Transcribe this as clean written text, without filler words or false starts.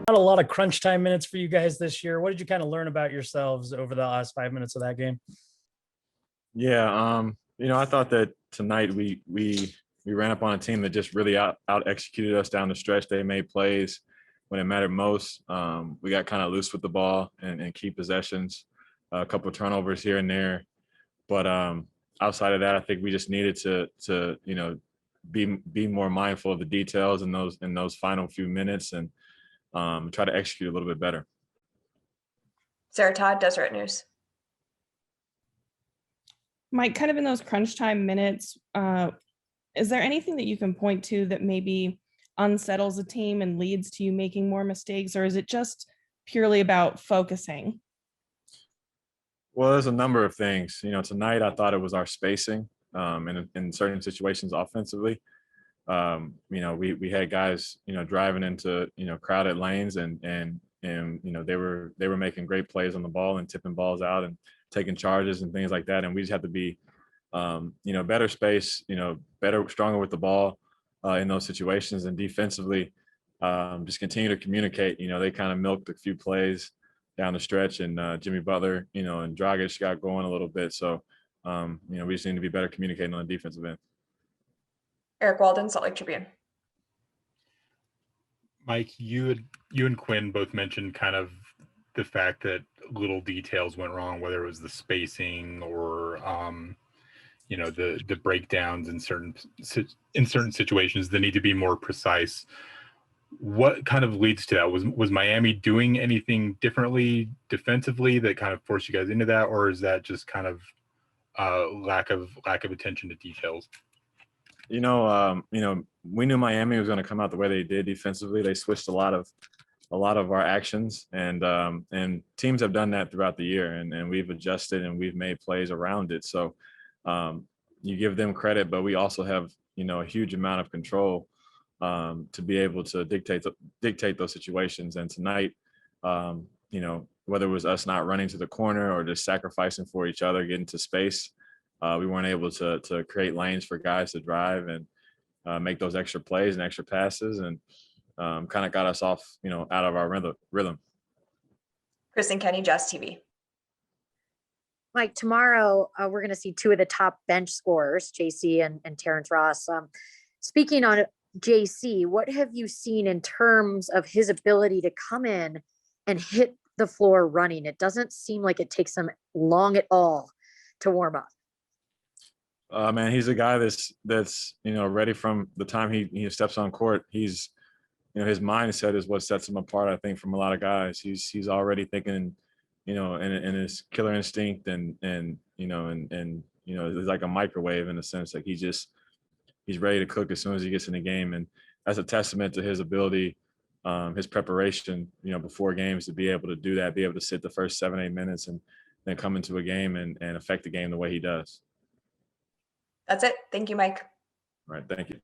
not a lot of crunch time minutes for you guys this year. What did you kind of learn about yourselves over the last 5 minutes of that game? Yeah, I thought that tonight we ran up on a team that just really out executed us down the stretch. They made plays when it mattered most. We got kind of loose with the ball and key possessions, a couple of turnovers here and there. But outside of that, I think we just needed to be more mindful of the details in those final few minutes and try to execute a little bit better. Sarah Todd, Deseret News. Mike, kind of in those crunch time minutes, is there anything that you can point to that maybe unsettles a team and leads to you making more mistakes, or is it just purely about focusing? Well, there's a number of things. Tonight I thought it was our spacing in certain situations offensively. We had guys, driving into, crowded lanes and they were making great plays on the ball and tipping balls out and taking charges and things like that. And we just have to be, better space, stronger with the ball in those situations, and defensively, just continue to communicate. They kind of milked a few plays down the stretch, and Jimmy Butler, and Dragic got going a little bit. So, we just need to be better communicating on the defensive end. Eric Walden, Salt Lake Tribune. Mike, you and Quinn both mentioned kind of the fact that little details went wrong, whether it was the spacing or the breakdowns in certain situations that need to be more precise. What kind of leads to that? Was Miami doing anything differently defensively that kind of forced you guys into that, or is that just kind of lack of attention to details? We knew Miami was going to come out the way they did defensively. They switched a lot of our actions, and teams have done that throughout the year, and we've adjusted and we've made plays around it. So you give them credit, but we also have a huge amount of control to be able to dictate those situations. And tonight, whether it was us not running to the corner or just sacrificing for each other, getting to space, we weren't able to create lanes for guys to drive and make those extra plays and extra passes, and kind of got us off, out of our rhythm. Kristen Kenny, Just TV. Mike, tomorrow we're going to see two of the top bench scorers, JC and Terrence Ross. Speaking on JC, what have you seen in terms of his ability to come in and hit the floor running? It doesn't seem like it takes him long at all to warm up. Man, he's a guy that's ready from the time he steps on court. He's his mindset is what sets him apart, I think, from a lot of guys. He's already thinking, in his killer instinct, and it's like a microwave in a sense. Like he's ready to cook as soon as he gets in the game, and that's a testament to his ability, his preparation, before games, to be able to do that, be able to sit the first 7-8 minutes and then come into a game and affect the game the way he does. That's it. Thank you, Mike. All right, thank you.